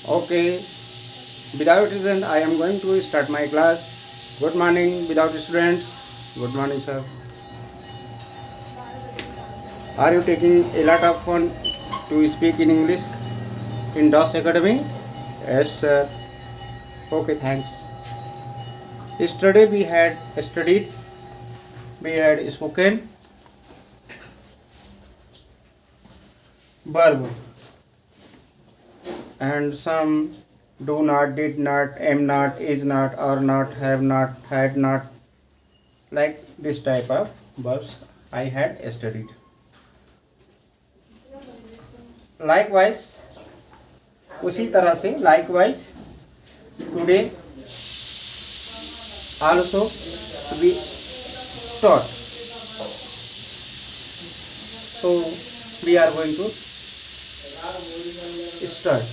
Okay, without reason, I am going to start my class. Good morning, without students. Good morning, sir. Are you taking a lot of fun to speak in English in DOS Academy? Yes, sir. Okay, thanks. Yesterday we had studied, we had spoken verb and some do not, did not, am not, is not, are not, have not, had not, like this type of verbs I had studied. Likewise, उसी तरह से likewise today also we taught. So we are going to start.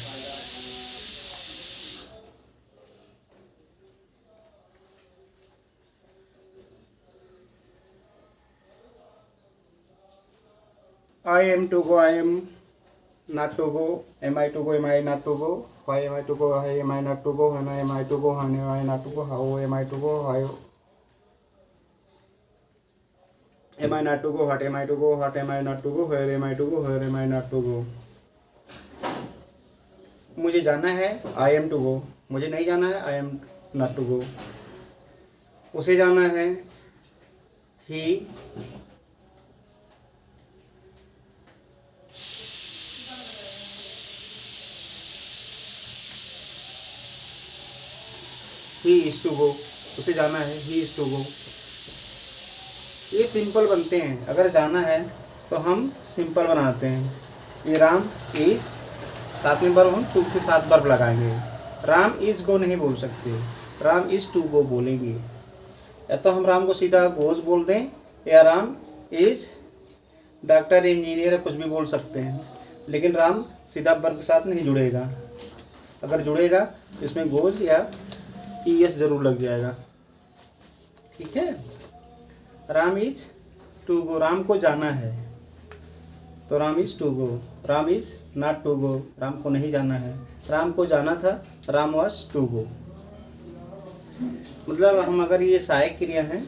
I am to go, I am not to go, am I to go, am I not to go, why am I to go, why am I not to go, when am I to go, when am I not to go, how am I to go, why am I not to go, what am I to go, what am I not to go, where am I to go, where am I not to go. मुझे जाना है I M to go, मुझे नहीं जाना है I am not to go. उसे जाना है ही इज टू गो, उसे जाना है ही इज टू गो. ये सिंपल बनते हैं. अगर जाना है तो हम सिंपल बनाते हैं. ये राम इज, साथ में वर्ब हम टू के साथ वर्ब लगाएंगे. राम इज गो नहीं बोल सकते, राम इज टू गो बोलेंगे. या तो हम राम को सीधा गोज बोल दें, या राम इज डॉक्टर इंजीनियर कुछ भी बोल सकते हैं. लेकिन राम सीधा वर्ब के साथ नहीं जुड़ेगा. अगर जुड़ेगा तो इसमें गोज या ईएस जरूर लग जाएगा. ठीक है. Ram is to go, Ram को जाना है तो Ram is to go. Ram is not to go, Ram को नहीं जाना है. राम को जाना था, राम वॉज टू गो. मतलब हम अगर ये सहायक क्रिया है,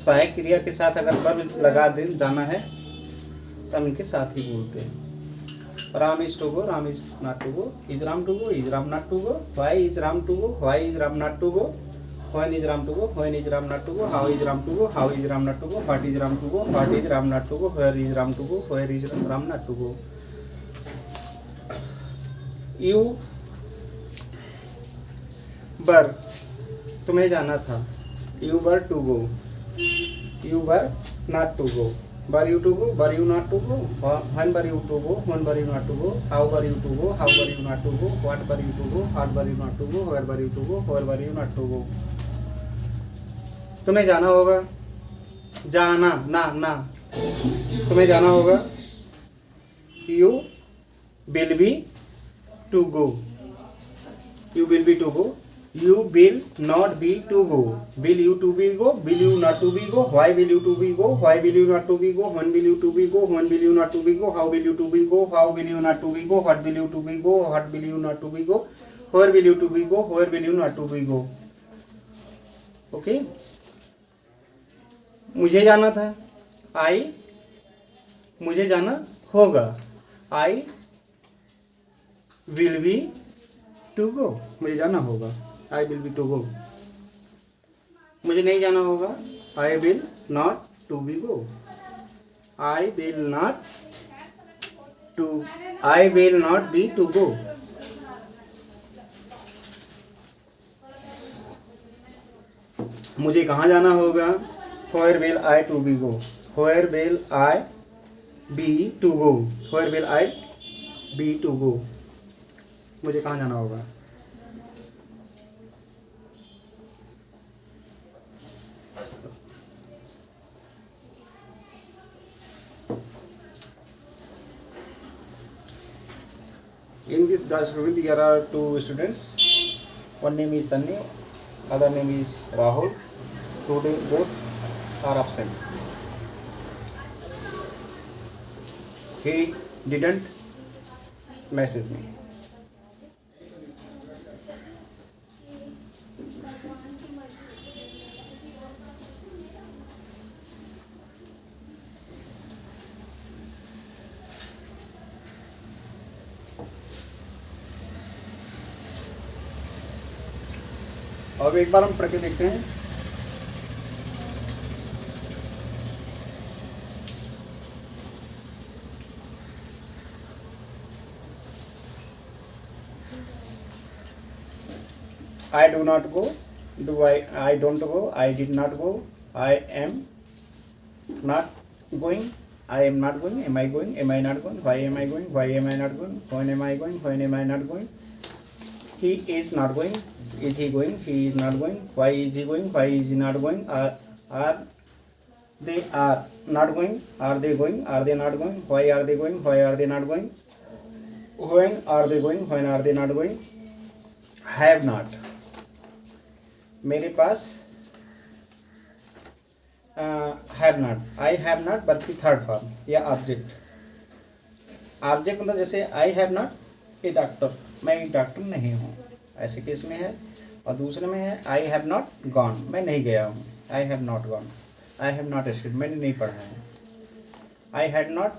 सहायक क्रिया के साथ अगर वर्ब लगा दें जाना है तो हम इनके साथ ही बोलते हैं. Ram is to go, Ram is not to go, is Ram to go, is Ram not to go, why is Ram to go, why is Ram not to go, when is Ram to go, when is Ram not to go, how is Ram to go, how is Ram not to go, what is Ram to go, what is Ram not to go, where is Ram to go, where is Ram not to go. You were, तुम्हें जाना था. You were to go, you were not to go. Were you to go? Were you not to go? When were you to go? When were you not to go? How were you to go? How were you not to go? What were you to go? What were you not to go? Where were you to go? Where were you not to go? तुम्हें जाना होगा. जाना ना ना, तुम्हें जाना होगा. You will be to go. You will be to go. You will not be to go. Will you to be go? Will you not to be go? Why will you to be go? Why will you not to be go? When will you to be go? When will you not to be go? How will you to be go? How will you not to be go? What will you to be go? What will you not to be go? Where will you to be go? Where will you not to be go? Okay. मुझे जाना था. I, मुझे जाना होगा. I will be to go. मुझे जाना होगा. I will be to go. मुझे नहीं जाना होगा. I will not to be go. I will not to, I will not be to go. मुझे कहाँ जाना होगा. Where will I to be go? Where will I be to go? Where will I be to go? मुझे कहाँ जाना होगा. In this classroom there are two students. One name is Sunny, other name is Rahul. Today both are absent. He didn't message me. और एक बार हम पढ़ के देखते हैं। I do not go, I don't go, I did not go, I am not going, I am not going, am I going, am I not going, why am I going, why am I not going, when am I going, when am I not going, he is not going, is he going, he is not going, why is he going, why is he not going, are they are not going, are they going, are they not going, why are they going, why are they not going, when are they going, when are they not going, have not, मेरे पास have not, I have not verb की third form या object. Object मतलब जैसे I have not a doctor, मैं एक doctor नहीं हूँ, ऐसे केस में है। और दूसरे में है आई हैव नॉट गॉन, मैं नहीं गया हूँ, आई have not gone, I have not studied, मैंने नहीं पढ़ा है। I had not,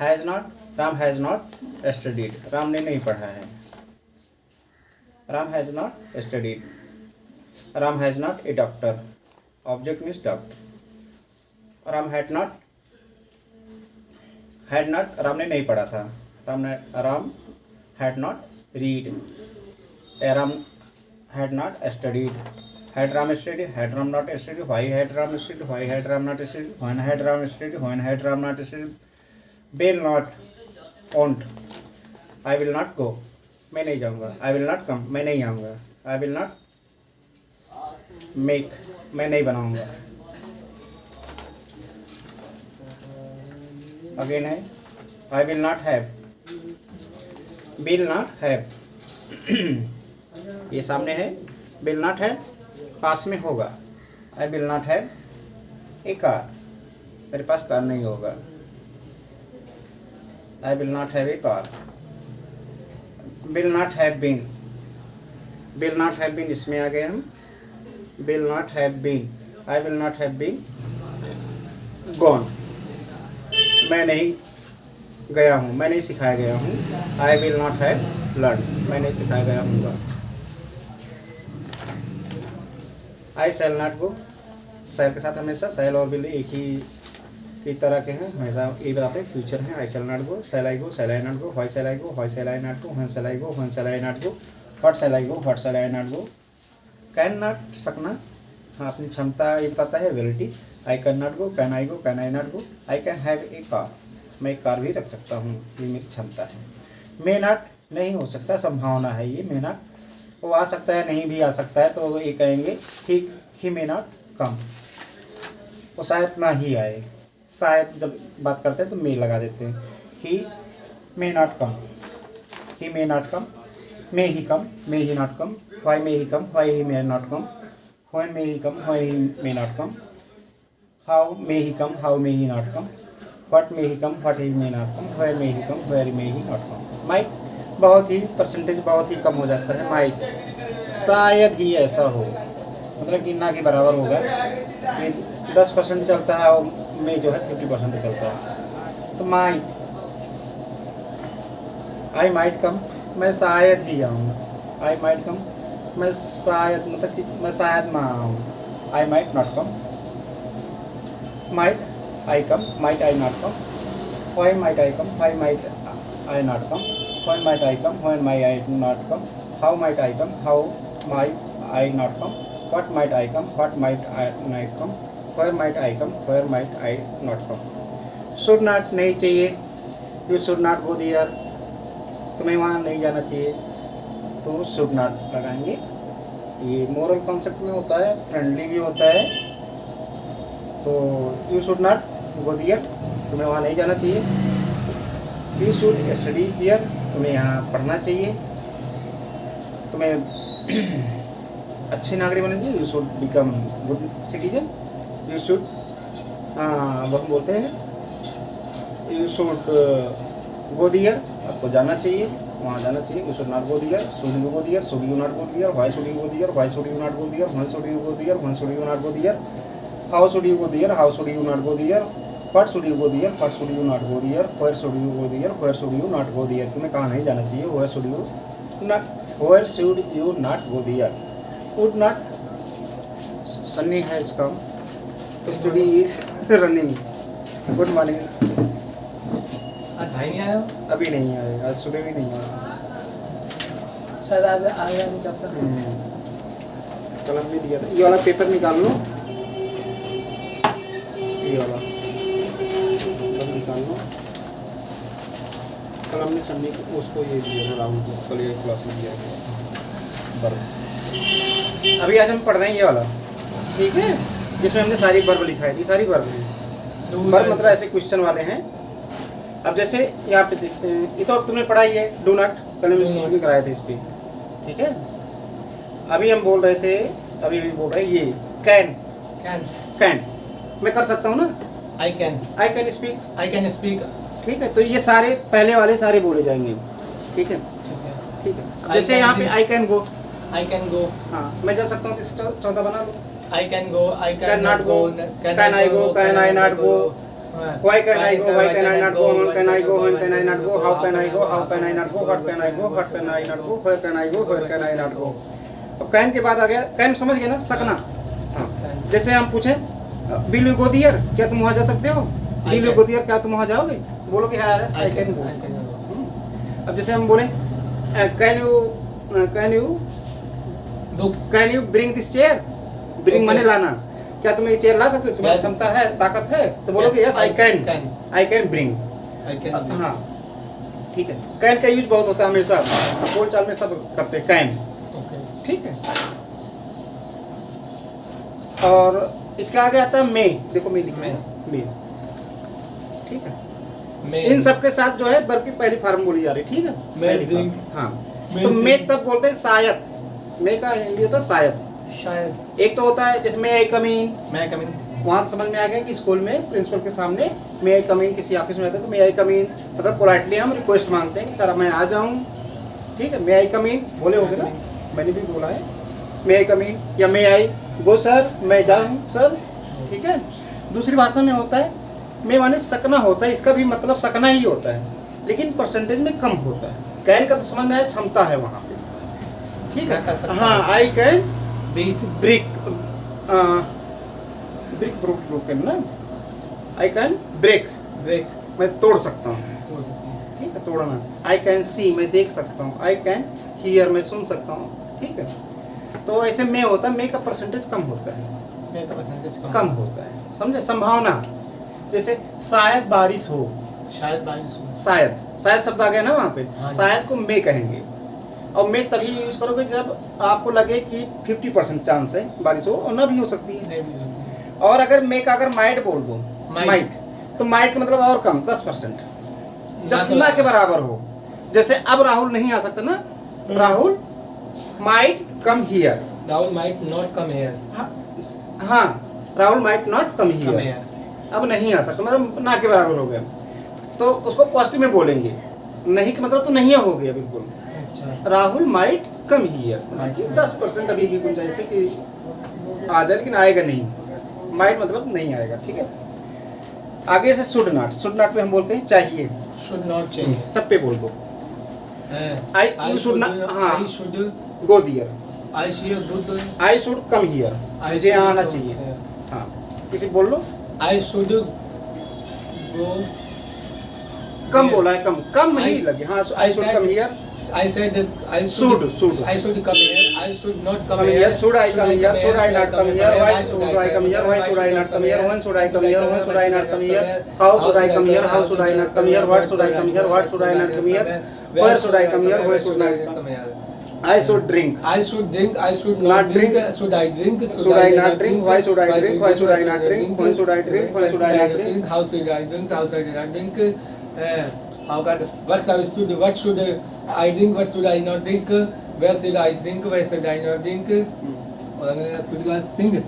has not, Ram has not studied, Ram ने नहीं पढ़ा है। Ram has not studied, Ram has not a doctor, object means doctor. Ram had not, Ram ने नहीं पढ़ा था, Ram had not read, Ram had not studied, had Ram studied, had Ram not studied, why had Ram studied, why had Ram not studied, when had Ram studied, when had Ram not studied, will not, won't, I will not go, मैं नहीं जाऊँगा, आई will not come, मैं नहीं आऊँगा, आई will not make, मैं नहीं बनाऊंगा। Again है I will not have, will not have, ये सामने है, विल नॉट हैव पास में होगा, I will not have a car, मेरे पास कार नहीं होगा, I will not have a car. Will not have been, will not have been इसमें आ गए हम, will not have been, I will not have been gone, मैं नहीं गया हूँ, मैं नहीं सिखाया गया हूँ, I will not have learned, मैं नहीं सिखाया गया हूँ। I shall not go, shall के साथ हमेशा shall और will एक तरह के हैं, हमेशा ये बताते हैं फ्यूचर हैं। I shall not go, shall I go, shall I not go, why shall I go, why shall I not go, when shall I go, when shall I not go, what shall I go, what shall I not go। Can not सकना, हाँ अपनी क्षमता ये बताता है, ability. I can not go, can I go, can I not go, I can have a car, मैं एक car भी रख सकता हूँ, ये मेरी क्षमता है। मे नॉट नहीं हो सकता, संभावना है ये, मे नॉट वो आ सकता है, नहीं भी आ सकता है, तो ये कहेंगे ही मे नॉट कम, वो शायद ना ही आए, शायद जब बात करते हैं तो मे लगा देते हैं। He may not come, he may not come, may he come, may he not come, why may he come, why he may not come, when may he come, when he may not come, how may he come, how may he not come, what may he come, what he may not come, where may he come, where may he not come। might बहुत ही percentage बहुत ही कम हो जाता है, might शायद ही ऐसा हो, मतलब कि ना के बराबर होगा, ये 10% चलता है और में जो है 50% चलता है। तो might, I might come, मैं शायद ही आऊँ, I might come, मैं शायद मतलब कि मैं शायद ना आऊँ, I might not come, might I come, might I not come, why might I come, why might I not come, when might I come, when might I not come, how might I come, how might I not come, what might I come, what might I not come, where might I come, where might I not come. Should not नहीं चाहिए, you should not go there, तुम्हें वहाँ नहीं जाना चाहिए, तो should not लगाएंगे। ये मोरल कॉन्सेप्ट में होता है, फ्रेंडली भी होता है, तो you should not go there, तुम्हें वहाँ नहीं जाना चाहिए। यू शुड स्टडी हियर, तुम्हें यहाँ पढ़ना चाहिए, तुम्हें अच्छे नागरिक बनना चाहिए, you should become good citizen, you should वो बोलते हैं यू शुड गो देयर, आपको जाना चाहिए, वहाँ जाना चाहिए। You should not go there, should you go there, should you not go there, why should you go there, why should you not go there, when should you go there, when should you not go there, how should you go there, how should you not go there, what should you go there, what should you not go there, where should you go there, where should you not go there, तुम्हें कहाँ नहीं जाना चाहिए, where should you not go there. Would not Sunny has come, study is running. Good morning. आज भाई नहीं आया हो? अभी नहीं आए, आज सुबह भी नहीं आया। शायद आज आ गया नहीं कब तक। कलम भी दिया था। ये वाला पेपर निकाल लो, ये वाला कलम निकाल लो। कलम ने सन्नी को उसको ये दिया था, राहुल को कल ये क्लास में दिया गया। अभी आज हम पढ़ रहे हैं ये वाला, ठीक है, जिसमें हमने सारी वर्ब लिखा है। ये सारी वर्ब है। वर्ब मतलब ऐसे क्वेश्चन वाले हैं। अब जैसे यहाँ पे देखते हैं, ये तो अब तुमने पढ़ा ही है, डू नॉट, कल हमने कराए थे इस पे, ठीक है। अभी हम बोल रहे थे, अभी भी बोल रहे हैं ये कैन। कैन मैं कर सकता हूँ ना, आई कैन स्पीक। ठीक है, तो ये सारे पहले वाले सारे बोले जाएंगे, ठीक है। ठीक है, अब जैसे यहाँ पे आई कैन गो। हाँ, मैं जा सकता हूँ, जैसे चौथा बना लो। I can go, I Can not go, can I go, can I not go, why can I go, why can I not go, when can I go, when can I not go, how can I go, how can I not go, what can I go, what can I not go, where can I go, where can I not go। अब can के बाद आ गया, can समझ गए ना, सकना। हाँ, जैसे हम पूछे विल यू गो देयर, क्या तुम वहाँ जा सकते हो? विल यू गो देयर, क्या तुम वहाँ जाओगे? बोलोगे यस आई कैन गो। अब जैसे हम बोले can you bring this chair, bring माने लाना, क्या तुम ये चेयर ला सकते हो? तुम्हें क्षमता है, ताकत है? तो बोलोगे यस आई कैन ब्रिंग। हाँ, ठीक है। कैन का यूज बहुत होता है हमेशा, बोल चाल में सब करते हैं कैन, ठीक है। और इसका आगे आता है मे, देखो मे लिखा है, मे, ठीक है। इन सब के साथ जो है वर्ब की पहली फॉर्म बोली जा रही है, ठीक है। हाँ, तो मे तब बोलते हैं शायद, मे का हिंदी होता है शायद। एक तो होता है जैसे मे आई कम इन, वहाँ समझ में आ गया कि स्कूल में प्रिंसिपल के सामने मे आई कम इन, किसी ऑफिस में रहता है तो मे आई कम इन, मतलब पोलाइटली हम रिक्वेस्ट मांगते हैं कि सर मैं आ जाऊँ, ठीक है। मे आई कम इन बोले होगे ना, मैंने भी बोला है मे आई कम इन, या मे आई गो सर, मैं जाऊँ सर, ठीक है। दूसरी भाषा में होता है मे माने सकना होता है, इसका भी मतलब सकना ही होता है, लेकिन परसेंटेज में कम होता है। कैन का तो समझ में आया, क्षमता है वहाँ पे, ठीक है। हाँ, आई कैन ब्रिक ब्रोकन ना, आई कैन ब्रेक, मैं तोड़ सकता हूँ, ठीक है, तोड़ना। आई कैन सी, मैं देख सकता हूँ। आई कैन हियर, मैं सुन सकता हूँ, ठीक है। तो ऐसे में होता है, मे का परसेंटेज कम होता है, कम होता है, समझे। संभावना, जैसे शायद बारिश हो, शायद शब्द आ गया ना वहाँ पे, शायद को मे कहेंगे। और मे तभी यूज करोगे जब आपको लगे कि 50% चांस है बारिश हो, और ना भी हो सकती है। और अगर मे का अगर माइट बोल दो, माइट, तो माइट का मतलब और कम, 10%, जब ना के बराबर हो। जैसे अब राहुल नहीं आ सकता ना, Rahul might come here, Rahul might not come here. हाँ, Rahul might not come here, अब नहीं आ सकता, मतलब ना के बराबर हो गया, तो उसको पॉजिटिव में बोलेंगे। नहीं का मतलब तो नहीं हो गया बिल्कुल। राहुल माइट कम हियर, 10% अभी भी गुंजाइश है कि आ जाए, लेकिन आएगा नहीं। माइट मतलब नहीं आएगा, ठीक है। आगे से शुड नॉट पे हम बोलते हैं चाहिए, शुड नॉट चाहिए, सब पे बोल दो। आई शुड नॉट, हाँ, गो दियर, आई शुड कम हियर, मुझे आना चाहिए। हाँ, किसी बोल लो, आई शुड गो, कम बोला है, कम नहीं लगे। हाँ, I should come here, I said that I should come here. I should not come here. Should I come here? Should I not come here? Why should I come here? Why should I not come here? When should I come here? When should I not come here? How should I come here? How should I not come here? What should I come here? What should I not come here? Where should I come here? Where should I come here? I should drink. I should drink. I should not drink. Should I drink? Should I not drink? Why should I drink? Why should I not drink? When should I drink? When should I not drink? How should I drink? How should I not drink? What should I drink? What should I not drink? Where should I drink? Where should I not drink? और should I sing?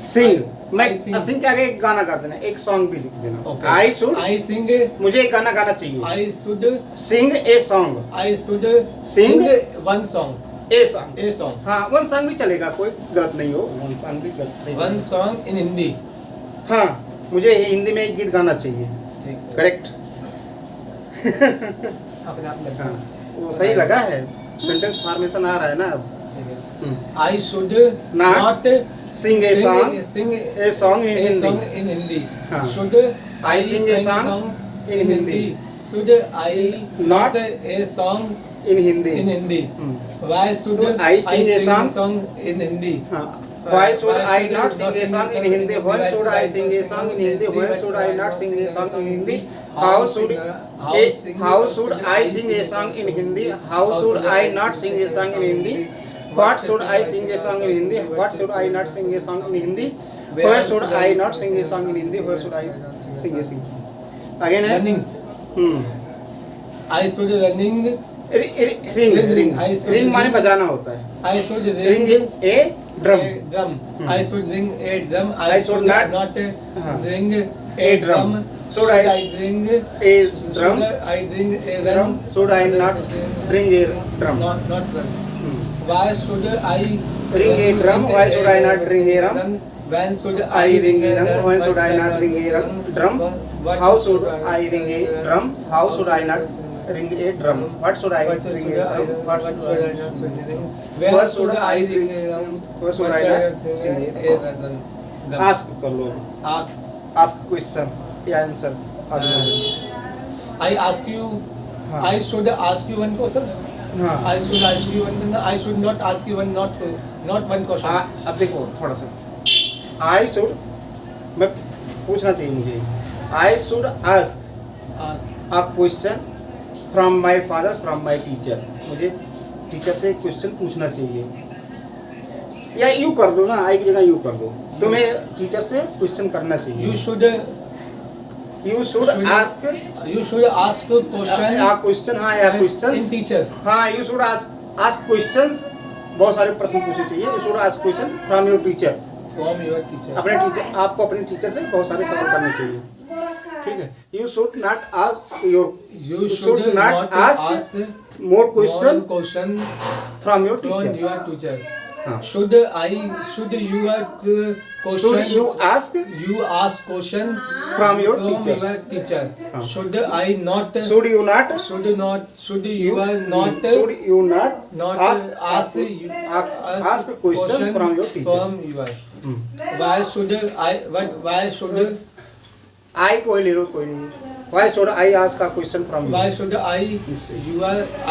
Sing. मैं sing के आगे एक गाना गा देना, एक song भी लिख देना। I should. I sing. मुझे एक गाना गाना चाहिए। I should sing a song. I should sing one song. A song. A song. हाँ, one song भी चलेगा, कोई गलत नहीं हो। One song भी गलत नहीं। One song in Hindi. हाँ, मुझे हिंदी में एक गीत गाना चाहिए। करेक्ट। अपने आप लगा। वो सही लगा है, सेंटेंस फॉर्मेशन आ रहा है ना अब। I should Not not sing a song sing a song in a Hindi. song in Hindi. हाँ. Should I sing a song in Hindi. Should I Not not a song in Hindi. in Hindi? Hmm. Why should I sing a song in Hindi? हाँ. Why should I not sing a song in Hindi? Why should I sing a song in Hindi? Why should I not sing a song in Hindi? How should I sing a song in Hindi? How should I not sing a song in Hindi? What should I sing a song in Hindi? What should I not sing a song in Hindi? Where should I not sing a song in Hindi? Where should I sing a song? Again है Running. I should running. Ring माने बजाना होता है. I should ring ring A drum. a drum. I should ring a drum. I should not ring a a drum. drum. Should I ring a drum? Should I ring a Drum. drum? Should I not ring a drum? Not drum. Why should I Ring a drum? Why should I not ring a drum? When should I ring a drum? When should I not ring a drum? How should I ring a drum? How should I not ring a drum? What should I ring a drum? What should I not ring a drum? Where should I ring a drum? Where should I not sing a drum? Ask कर लो. Ask question या answer. I ask you. हाँ. I should ask you one question. हाँ. I should ask you one. I should not ask you one. Not one question. अब देखो थोड़ा सा. I should मैं पूछना चाहिए मुझे. I should ask Ask. a question from my father, from my teacher. मुझे टीचर से क्वेश्चन पूछना चाहिए. या यू कर दो ना, आई की जगह यू कर दो. तुम्हें टीचर से क्वेश्चन करना चाहिए. You should ask. You should ask a question. या क्वेश्चन हाँ या in क्वेश्चंस. teacher. हाँ you should ask questions. बहुत सारे प्रश्न पूछने चाहिए. You should ask question from your teacher. From your teacher. अपने टीचर आपको अपने टीचर से बहुत सारे सवाल करने चाहिए. ठीक है. You should not ask You should not ask more question question from your from teacher. your teacher. हाँ. Should you question? Should you ask You ask question from your from teachers. your teacher. हाँ. Should I not? Should you not Should not? Should you not? should you not Not ask you ask questions from your teachers. From your. Why should I? What? Why should? I कोई ले लो कोई नहीं. Why should I ask a question from you? Why should I?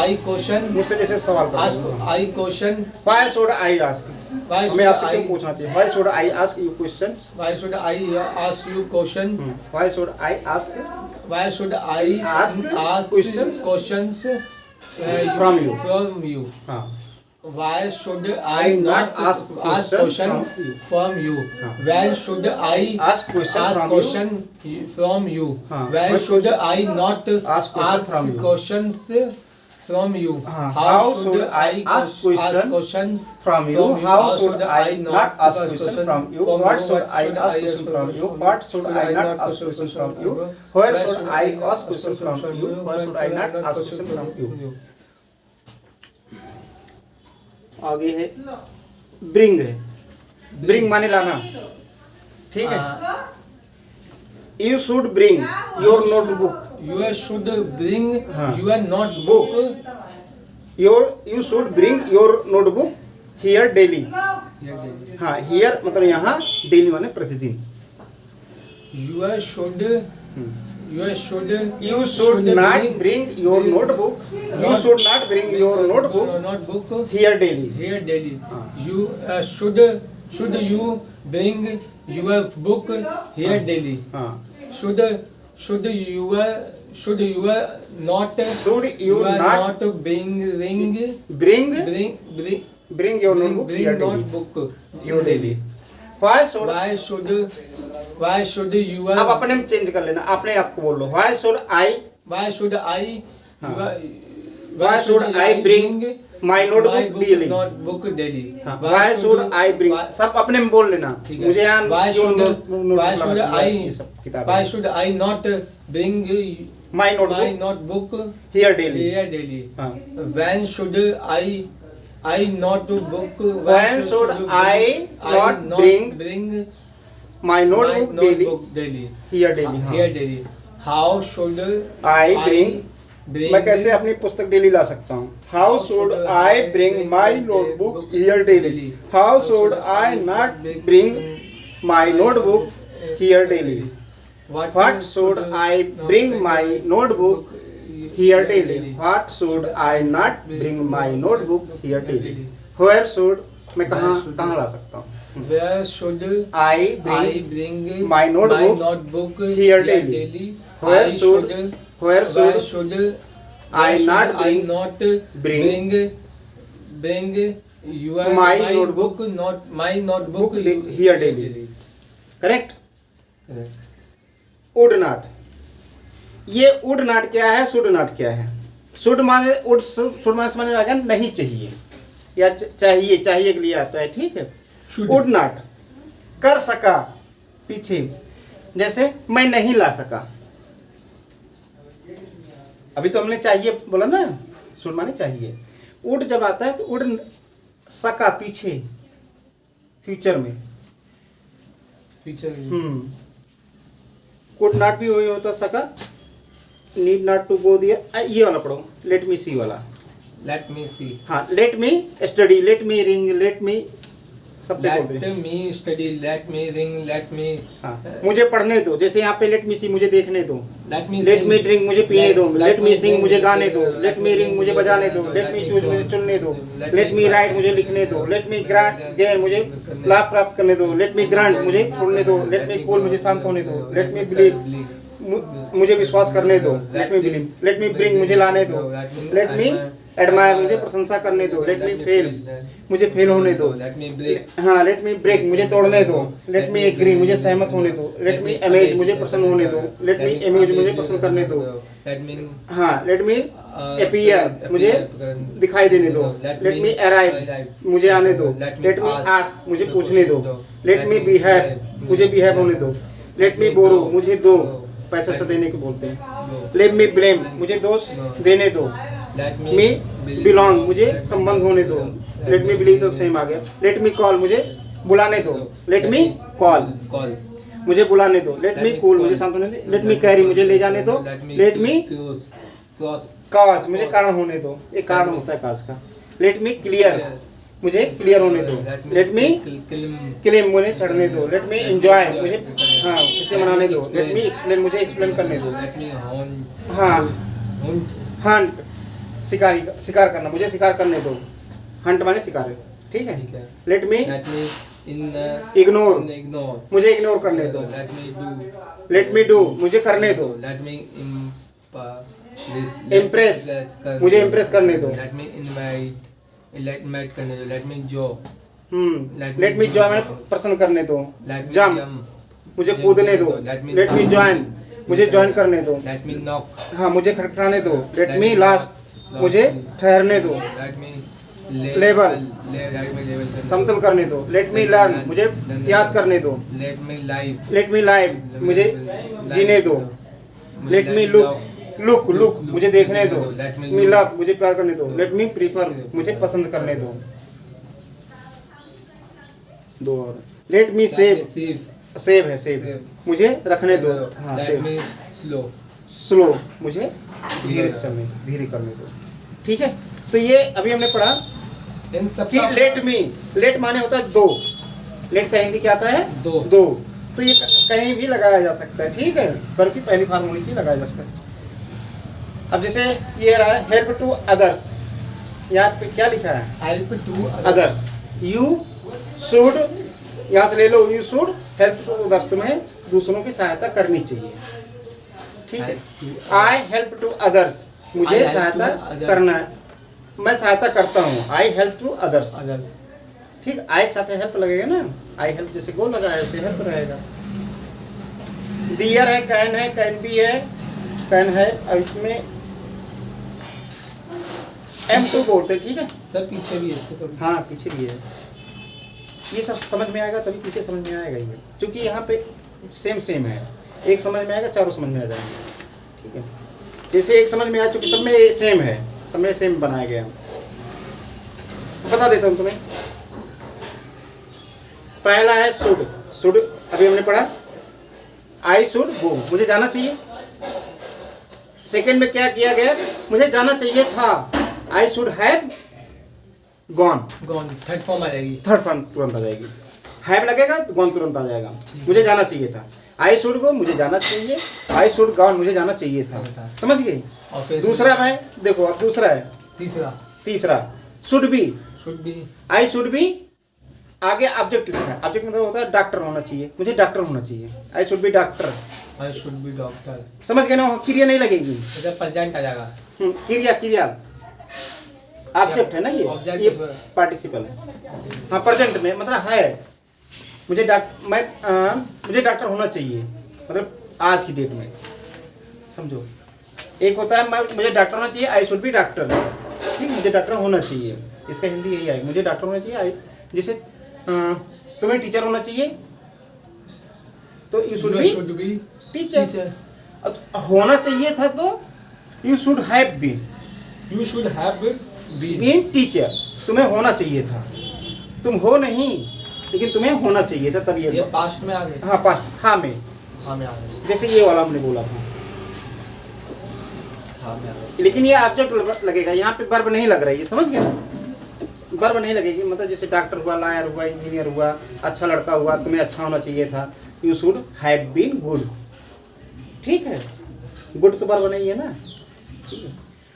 I question. मुझसे जैसे सवाल Ask करो. I question. Why should I ask? Why हमें should आपसे क्यों I? पूछना चाहिए? Why should I ask you questions? Why should I ask you question? Why should I ask Why should I Ask questions questions from you? From you. हाँ. Why should I I not not ask ask question question from you? हाँ. When should I Ask question ask from question from you? हाँ. When What should question? I not Ask question from you. questions from you? हाँ. How should I ask question question from you? How should I not ask question from you? What should I ask question from you? What should I not ask question from you? Where should I ask question from you? Where should I not ask question from you? आगे है bring है. Bring माने लाना. ठीक है. You should bring your notebook. You should bring हाँ. your notebook. You should bring your notebook here daily. Here daily. हाँ here मतलब यहाँ daily माने प्रतिदिन. You should You should not bring your notebook. You should not bring your notebook here daily. Here daily. हाँ. You should you bring your book here daily. हाँ. Should you not bring your notebook bring here daily. notebook Your daily. Why should you अब अपने में change कर लेना. अपने आप को बोल लो. Why should I bring my notebook daily? Notebook daily. हाँ. Why should I bring? सब अपने में बोल लेना. मुझे यहाँ Why किताब. should I not bring My my notebook notebook here daily. here daily? हाँ. When should I not book? When should I not bring my notebook daily? daily? Here daily. हाँ. Here daily. How should I bring मैं कैसे अपनी पुस्तक daily ला सकता हूँ? How should I bring my notebook here daily? How should I not bring my notebook here daily? What should I bring my notebook here daily? What should I not bring my notebook here daily? Where should, मैं कहाँ ला सकता हूँ? Where should I I bring bring my notebook here daily? Where should I not bring your my notebook here daily? Correct? Would not. ये would not क्या है, should not क्या है? should माने should माने समझ में आ गया, नहीं चाहिए या चाहिए के लिए आता है, ठीक है। would not कर सका पीछे, जैसे मैं नहीं ला सका। अभी तो हमने चाहिए बोला ना, should माने चाहिए। would जब आता है तो would सका पीछे, फ्यूचर में। could not भी वही होता सका। need not to go दिया, ये वाला पढ़ो, let me see वाला। Let me see। हाँ, let me study, let me ring, let me सब बोलते हैं। Let me study, let me ring, let me। हाँ, मुझे पढ़ने दो, जैसे यहाँ पे let me see मुझे देखने दो, let me drink मुझे पीने दो, let me sing मुझे गाने दो, let me ring मुझे बजाने दो, let me choose मुझे चुनने दो, let me write मुझे लिखने दो, let me grant gain मुझे लाभ प्राप्त करने दो, let me grant मुझे छोड़ने दो, let me cool मुझे शांत होने दो, let me believe मुझे विश्वास करने दो, let me believe, let me bring मुझे लाने दो, let me एडमायर मुझे प्रशंसा करने दो, लेट मी फेल मुझे फेल होने दो, हाँ लेट मी ब्रेक मुझे तोड़ने दो, लेट मी एग्री मुझे सहमत होने दो, लेट मी अमेज मुझे प्रसन्न होने दो, लेट मी अम्यूज मुझे प्रसन्न करने दो, हाँ लेट मी अपीयर मुझे दिखाई देने दो, लेट मी अराइव मुझे आने दो, लेट मी आस्क मुझे पूछने दो, लेट मी बिहेव मुझे बिहेव होने दो, लेट मी बोरो मुझे दो, पैसा से देने को बोलते हैं, लेट मी ब्लेम मुझे दोष देने दो, मी बिलोंग मुझे संबंध होने दो, लेट मी बिलीव तो सेम आ गया, लेट मी कॉल मुझे बुलाने दो, लेट मी कॉल मुझे बुलाने दो, लेट मी कूल मुझे शांत होने दो, लेट मी कैरी मुझे ले जाने दो, लेट मी काज मुझे कारण होने दो, एक कारण होता है काज का, लेट मी क्लियर मुझे क्लियर होने दो, लेट मी क्लेम मुझे चढ़ने दो, लेट मी एंजॉय मुझे हाँ खुशी मनाने दो, लेट मी एक्सप्लेन मुझे एक्सप्लेन करने दो, हाँ हंट शिकार करना मुझे शिकार करने दो, हंट माने शिकार, ठीक है। लेट मी इग्नोर मुझे इग्नोर करने दो, लेट मी डू मुझे करने दो, इम्प्रेस मुझे इम्प्रेस करने दो, लेट मी इनवाइट करने दो, let me jaw let me Joy मैंने प्रसन्न करने दो, जंप मुझे कूदने दो, लेट मी ज्वाइन मुझे ज्वाइन करने दो, लेट मी नॉक हाँ मुझे खटखटाने दो, लेट मी लास्ट मुझे ठहरने दो, लेवल समतल करने दो, लेट मी लर्न मुझे याद करने दो, लेट मी लाइव मुझे जीने दो, लेट मी लुक मुझे देखने दो, लेट मी लव मुझे प्यार करने दो, लेट मी प्रीफर मुझे पसंद करने दो, दो और लेट मी सेव है सेव मुझे रखने दो, हाँ सेव स्लो मुझे धीरे करने दो, ठीक है। तो ये अभी हमने पढ़ा इन सब कि लेट माने होता है दो, लेट का हिंदी क्या आता है दो, तो ये कहीं भी लगाया जा सकता है, ठीक है, बल्कि पहली फॉर्म होनी चाहिए, लगाया जा सकता है। अब जैसे ये रहा है हेल्प टू अदर्स, यहाँ पे क्या लिखा है help to others, you should यहाँ से ले लो, you should help to others, तुम्हें दूसरों की सहायता करनी चाहिए, ठीक है। आई हेल्प टू अदर्स मुझे सहायता करना है, मैं सहायता करता हूँ, आई हेल्प टू अदर्स, ठीक। आई के साथ हेल्प लगेगा ना, आई हेल्प जैसे गो लगा है उसे हेल्प रहेगा। दियर है, कैन भी है, कैन है, अब इसमें M2 बोलते हैं, ठीक है। सर पीछे भी है इसके तो, हाँ पीछे भी है, ये सब समझ में आएगा तभी पीछे समझ में आएगा ये, क्योंकि यहाँ पे सेम है, एक समझ में आएगा चारों समझ में आ जाएंगे, ठीक है। जैसे एक समझ में आ चुकी सब में सेम है, सब में सेम बनाया गया, बता देता हूँ तुम्हें। पहला है शुड अभी हमने पढ़ा, आई शुड गो मुझे जाना चाहिए, सेकंड में क्या किया गया, मुझे जाना चाहिए था, I should have gone. Gone third form आ जाएगी। थर्ड फॉर्म तुरंत आ जाएगी, हैव लगेगा तो गॉन तुरंत आ जाएगा। मुझे जाना चाहिए था, आई शुड गो मुझे जाना चाहिए, आई शुड गॉन मुझे जाना चाहिए था। समझ गए। और फिर दूसरा है, देखो अब दूसरा है, तीसरा should be. I should be आगे ऑब्जेक्ट लिखा है, ऑब्जेक्ट मतलब होता है डॉक्टर होना चाहिए, मुझे डॉक्टर होना चाहिए, I should be doctor. I should be doctor. समझ गए ना, क्रिया नहीं लगेगी, प्रेजेंट आ जाएगा। क्रिया ऑब्जेक्ट है ना, ये पार्टिसिपल है। हाँ प्रेजेंट में मतलब है, मुझे डॉक्टर होना चाहिए, मतलब आज की डेट में समझो। एक होता है मुझे डॉक्टर होना चाहिए, आई शुड बी डॉक्टर। ठीक, मुझे डॉक्टर होना चाहिए, इसका हिंदी यही है, मुझे डॉक्टर होना चाहिए। जैसे तुम्हें टीचर होना चाहिए तो यू शुड बी टीचर। होना चाहिए था तो you should have been. You should have been teacher, तुम्हें होना चाहिए था, तुम हो नहीं लेकिन तुम्हें होना चाहिए था, तब ये पास्ट में आ गए। हाँ पास्ट था में आ गए, जैसे ये वाला हमने बोला था, लेकिन ये ऑब्जेक्ट लगेगा, यहाँ पे वर्ब नहीं लग रही है। समझ गए ना, वर्ब नहीं लगेगी, मतलब जैसे डॉक्टर हुआ, लॉयर हुआ, इंजीनियर हुआ, अच्छा लड़का हुआ, तुम्हें अच्छा होना चाहिए था, you should have been good. ठीक है, गुड तो वर्ब नहीं है ना।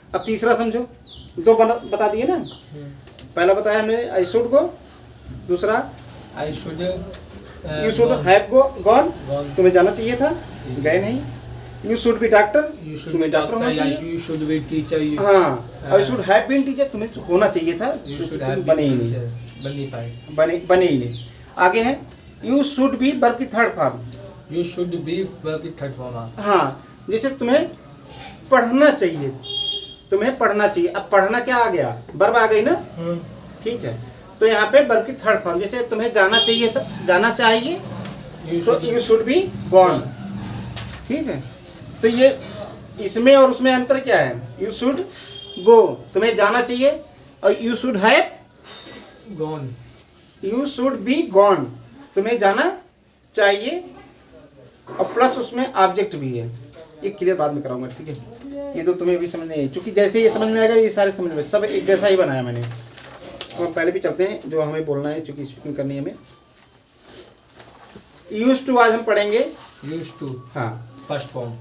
अब तीसरा समझो, दो बता दिए ना, पहला बताया हमने आई शुड गो, दूसरा I should you should have gone, तुम्हें जाना चाहिए था, गए नहीं। यू शुड बी डॉक्टर, तुम्हें डॉक्टर होना चाहिए। You should be teacher. हाँ, I should have been teacher, तुम्हें होना चाहिए था, तुम बने ही नहीं, बन नहीं पाए, बने ही नहीं। आगे है यू शुड बी वर्ब की third form. You should B verb की थर्ड फॉर्म। हाँ, जैसे तुम्हें पढ़ना चाहिए, तुम्हें पढ़ना चाहिए। अब पढ़ना क्या आ गया, वर्ब आ गई ना। ठीक है, तो यहाँ पे वर्ब की थर्ड फॉर्म, जैसे तुम्हें जाना चाहिए था, जाना चाहिए तो यू शुड बी गॉन। ठीक है, तो ये इसमें और उसमें अंतर क्या है, यू शुड गो तुम्हें जाना चाहिए, और you should have gone, you should be gone तुम्हें जाना चाहिए, और प्लस उसमें ऑब्जेक्ट भी है। ये क्लियर बाद में कराऊंगा। ठीक है, ये तो तुम्हें भी समझ नहीं आई, क्योंकि जैसे ये समझ में आएगा ये सारे समझ में, सब एक जैसा ही बनाया मैंने। तो हम पहले भी चलते हैं जो हमें बोलना है, चूंकि स्पीकिंग करनी है हमें। यूज टू आज हम पढ़ेंगे। यूज टू, हाँ फर्स्ट फॉर्म।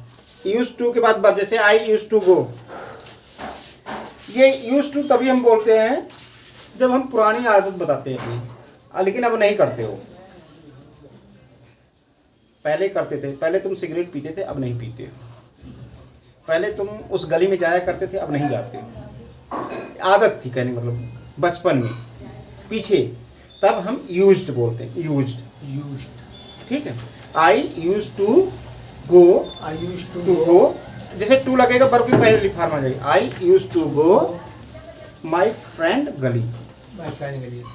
यूज टू के बाद वर्ब, जैसे आई यूज टू गो। ये यूज टू तभी हम बोलते हैं जब हम पुरानी आदत बताते हैं अपनी, लेकिन अब नहीं करते हो। पहले करते थे, पहले तुम सिगरेट पीते थे, अब नहीं पीते। पहले तुम उस गली में जाया करते थे, अब नहीं जाते। आदत थी कहने मतलब बचपन में पीछे, तब हम यूज्ड बोलते हैं, यूज्ड। ठीक है, I use to go, I use to go, जैसे टू लगेगा वर्ब की पहली फॉर्म आ जाएगी। I use to go my friend गली,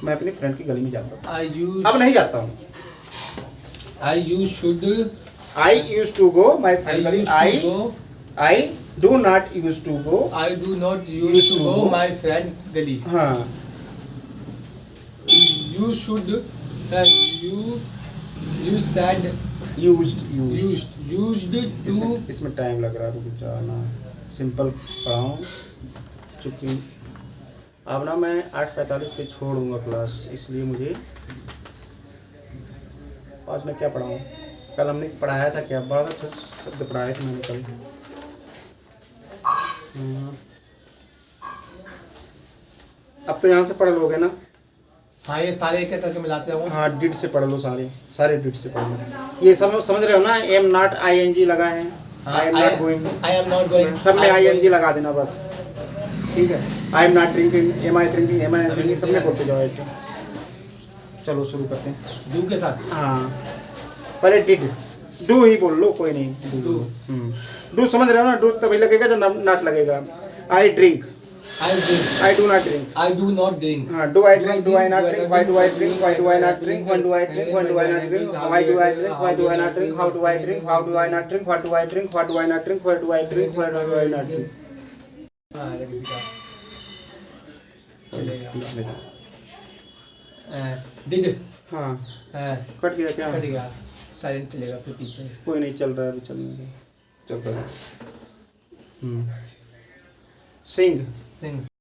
मैं अपनी फ्रेंड की गली में जाता हूँ, अब नहीं जाता हूँ। I use should, I use to go my friend गली, I do not use to go, I do not use to go my friend गली। हाँ, you should, you said used to। इसमें टाइम लग रहा है, रुक जाना, सिंपल पढ़ाऊँ चूँकि अब ना मैं 8:45 पे छोड़ूंगा क्लास, इसलिए मुझे आज मैं क्या पढ़ाऊँ। कल हमने पढ़ाया था क्या, बड़ा अच्छा शब्द पढ़ाए थे मैंने कल। अब तो यहाँ से पढ़ लोगे ना। हाँ, ये सारे एक करके मिलाते हैं। हाँ, डिड से पढ़ लो, सारे डिड से पढ़ लो। ये सब समझ रहे हो ना, एम नॉट ING लगा है, I am not going, I am not going, सब में ING लगा देना बस। ठीक है, I am not drinking, am I drinking, am I drinking, सब में बोलते जाओ ऐसे। चलो शुरू करते हैं डू के साथ। हाँ, पहले डिड, डू ही बोल लो, कोई नहीं। डू समझ रहे हो ना, डू तभी लगेगा जब नॉट लगेगा। I drink, I do not drink. I do not drink. Do I drink? Do I not drink? Why do I drink? Why do I not drink? When do I drink? When do I not drink? Why do I drink? Why do I not drink? How do I drink? How do I not drink? What do I drink? What do I not drink? Where do I drink? Where do I not drink? हाँ, किसी का चलेगा। did। हाँ, cut गया क्या? Cut गया, silent चलेगा फिर पीछे। कोई नहीं, चल रहा है अभी, चलने दो, चल रहा है। सिंग Sing.